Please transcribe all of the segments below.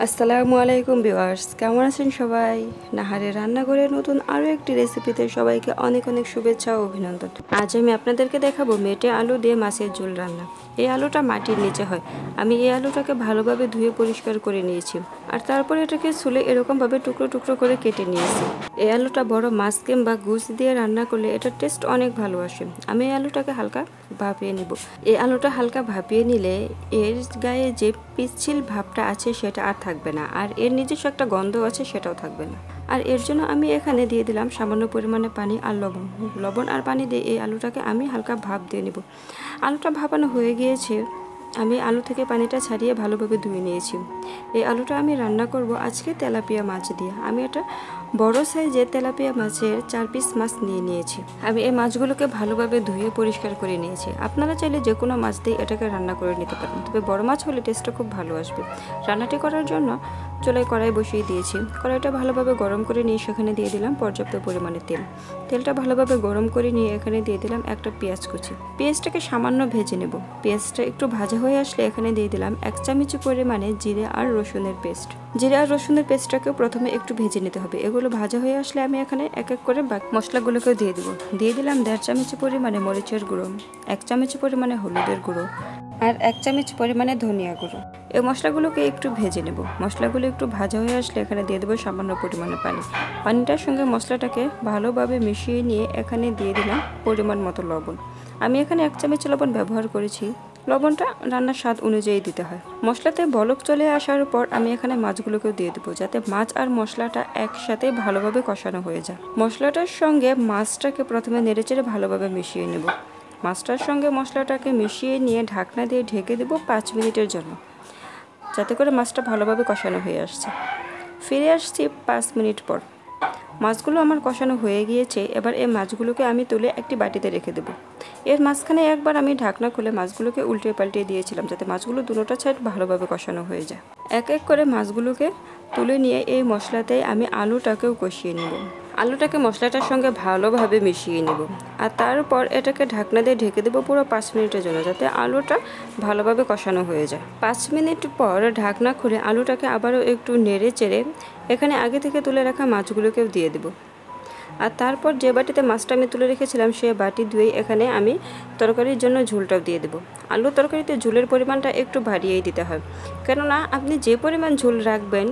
আসসালামু আলাইকুম ভিউয়ার্স, কেমন আছেন সবাই? নাহারের রান্নাঘরের নতুন আরও একটি রেসিপিতে সবাইকে অনেক অনেক শুভেচ্ছা ও অভিনন্দন। আজ আমি আপনাদেরকে দেখাবো মেটে আলু দিয়ে মাছের ঝোল রান্না। এই আলুটা মাটির নিচে হয়। আমি এই আলুটাকে ভালোভাবে ধুয়ে পরিষ্কার করে নিয়েছি, আর তারপরে এটাকে ছুলে এরকমভাবে টুকরো টুকরো করে কেটে নিয়েছি। এই আলুটা বড় মাছ কিংবা গুছ দিয়ে রান্না করলে এটার টেস্ট অনেক ভালো আসে। আমি এই আলুটাকে হালকা ভাপিয়ে নিব। এই আলুটা হালকা ভাপিয়ে নিলে এর গায়ে যে পিচ্ছিল ভাবটা আছে সেটা আর থাকবে না, আর এর নিজস্ব একটা গন্ধ আছে সেটাও থাকবে না। আর এর জন্য আমি এখানে দিয়ে দিলাম সামান্য পরিমাণে পানি আর লবণ আর পানি দিয়ে এই আলুটাকে আমি হালকা ভাপ দিয়ে নিব। আলুটা ভাপানো হয়ে গিয়েছে। আমি আলু থেকে পানিটা ছাড়িয়ে ভালোভাবে ধুয়ে নিয়েছি। এই আলুটা আমি রান্না করব আজকে তেলাপিয়া মাছ দিয়ে। আমি এটা বড় সাইজের তেলাপিয়া মাছের 4 পিস মাছ নিয়েছি। আমি এই মাছগুলোকে ভালোভাবে ধুয়ে পরিষ্কার করে নিয়েছি। আপনারা চাইলে যে কোনো মাছ দিয়ে এটাকে রান্না করে নিতে পারেন, তবে বড় মাছ হলে টেস্টটা খুব ভালো আসবে। রান্নাটি করার জন্য চুলায় কড়াই বসিয়ে দিয়েছি। কড়াইটা ভালোভাবে গরম করে নিয়ে সেখানে দিয়ে দিলাম পর্যাপ্ত পরিমাণে তেল। তেলটা ভালোভাবে গরম করে নিয়ে এখানে দিয়ে দিলাম একটা পেঁয়াজ কুচি। পেঁয়াজটাকে সামান্য ভেজে নেব। পেঁয়াজটা একটু ভাজা হয়ে আসলে এখানে দিয়ে দিলাম 1 চামচ পরিমাণে জিরে আর রসুনের পেস্ট। জিরে আর রসুনের পেস্টটাকে প্রথমে একটু ভেজে নিতে হবে। এগুলো ভাজা হয়ে আসলে আমি এখানে এক এক করে মশলাগুলোকে দিয়ে দেবো। দিয়ে দিলাম 1.5 চামচ পরিমাণে মরিচের গুঁড়ো, 1 চামচ পরিমাণে হলুদের গুঁড়ো আর 1 চামচ পরিমাণে ধনিয়া গুঁড়ো। এই মশলাগুলোকে একটু ভেজে নেব। মশলাগুলো একটু ভাজা হয়ে আসলে এখানে দিয়ে দেবো সামান্য পরিমাণে পানি। পানিটার সঙ্গে মশলাটাকে ভালোভাবে মিশিয়ে নিয়ে এখানে দিয়ে দিলাম পরিমাণ মতো লবণ। আমি এখানে 1 চামচ লবণ ব্যবহার করেছি। লবণটা রান্নার স্বাদ অনুযায়ী দিতে হয়। মশলাতে বলক চলে আসার পর আমি এখানে মাছগুলোকেও দিয়ে দেবো, যাতে মাছ আর মশলাটা একসাথে ভালোভাবে কষানো হয়ে যায়। মশলাটার সঙ্গে মাছটাকে প্রথমে নেড়েচেড়ে ভালোভাবে মিশিয়ে নেব। মাছটার সঙ্গে মশলাটাকে মিশিয়ে নিয়ে ঢাকনা দিয়ে ঢেকে দেবো 5 মিনিটের জন্য, যাতে করে মাছটা ভালোভাবে কষানো হয়ে আসছে। ফিরে আসছি 5 মিনিট পর। মাছগুলো আমার কষানো হয়ে গিয়েছে। এবার এই মাছগুলোকে আমি তুলে একটি বাটিতে রেখে দেবো। এর মাঝখানে একবার আমি ঢাকনা খুলে মাছগুলোকে উল্টে পাল্টে দিয়েছিলাম, যাতে মাছগুলো দুটোটা সাইড ভালোভাবে কষানো হয়ে যায়। এক এক করে মাছগুলোকে তুলে নিয়ে এই মশলাতেই আমি আলুটাকেও কষিয়ে নেব। আলুটাকে মশলাটার সঙ্গে ভালোভাবে মিশিয়ে নেব, আর তারপর এটাকে ঢাকনা দিয়ে ঢেকে দেবো পুরো 5 মিনিটের জন্য, যাতে আলুটা ভালোভাবে কষানো হয়ে যায়। 5 মিনিট পর ঢাকনা খুলে আলুটাকে আবারও একটু নেড়ে চেড়ে এখানে আগে থেকে তুলে রাখা মাছগুলোকেও দিয়ে দেবো। আর তারপর যে বাটিতে মাছটা আমি তুলে রেখেছিলাম সে বাটি ধুয়ে এখানে আমি তরকারির জন্য ঝোলটাও দিয়ে দেবো। আলু তরকারিতে ঝোলের পরিমাণটা একটু বাড়িয়েই দিতে হয়, কেননা আপনি যে পরিমাণ ঝোল রাখবেন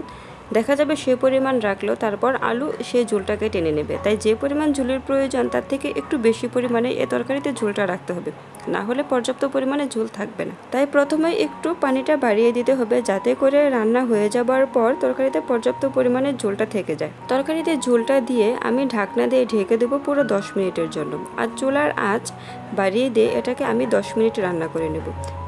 দেখা যাবে সে পরিমাণ রাখলেও তারপর আলু সেই ঝোলটাকে টেনে নেবে। তাই যে পরিমাণ ঝোলের প্রয়োজন তার থেকে একটু বেশি পরিমাণে এ তরকারিতে ঝোলটা রাখতে হবে, না হলে পর্যাপ্ত পরিমাণে ঝোল থাকবে না। তাই প্রথমে একটু পানিটা বাড়িয়ে দিতে হবে, যাতে করে রান্না হয়ে যাবার পর তরকারিতে পর্যাপ্ত পরিমাণে ঝোলটা থেকে যায়। তরকারিতে ঝোলটা দিয়ে আমি ঢাকনা দিয়ে ঢেকে দেবো পুরো 10 মিনিটের জন্য। আর চুলার আঁচ বাড়িয়ে দিয়ে এটাকে আমি 10 মিনিট রান্না করে নেব।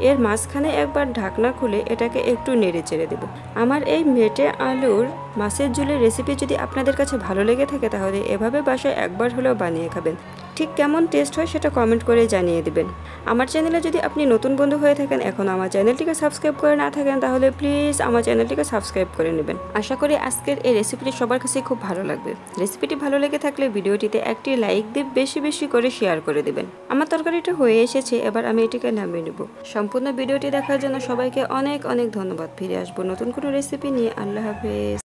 এর মাঝখানে একবার ঢাকনা খুলে এটাকে একটু নেড়ে চেড়ে দেবো। আমার এই মেটে আলুর মাছের ঝোলের রেসিপি যদি আপনাদের কাছে ভালো লেগে থাকে তাহলে এভাবে বাসায় একবার হলেও বানিয়ে খাবেন। ঠিক কেমন টেস্ট হয় সেটা কমেন্ট করে জানিয়ে দেবেন। আমার চ্যানেলে যদি আপনি নতুন বন্ধু হয়ে থাকেন, এখন আমার চ্যানেলটিকে সাবস্ক্রাইব করে না থাকেন, তাহলে প্লিজ আমার চ্যানেলটিকে সাবস্ক্রাইব করে নেবেন। আশা করি আজকের এই রেসিপিটি সবার কাছে খুব ভালো লাগবে। রেসিপিটি ভালো লেগে থাকলে ভিডিওটিতে একটি লাইক দিয়ে বেশি বেশি করে শেয়ার করে দেবেন। আমার তরকারিটা হয়ে এসেছে, এবার আমি এটিকে নামিয়ে নেব। সম্পূর্ণ ভিডিওটি দেখার জন্য সবাইকে অনেক অনেক ধন্যবাদ। ফিরে আসবো নতুন কোনো রেসিপি নিয়ে। আল্লাহ হাফেজ।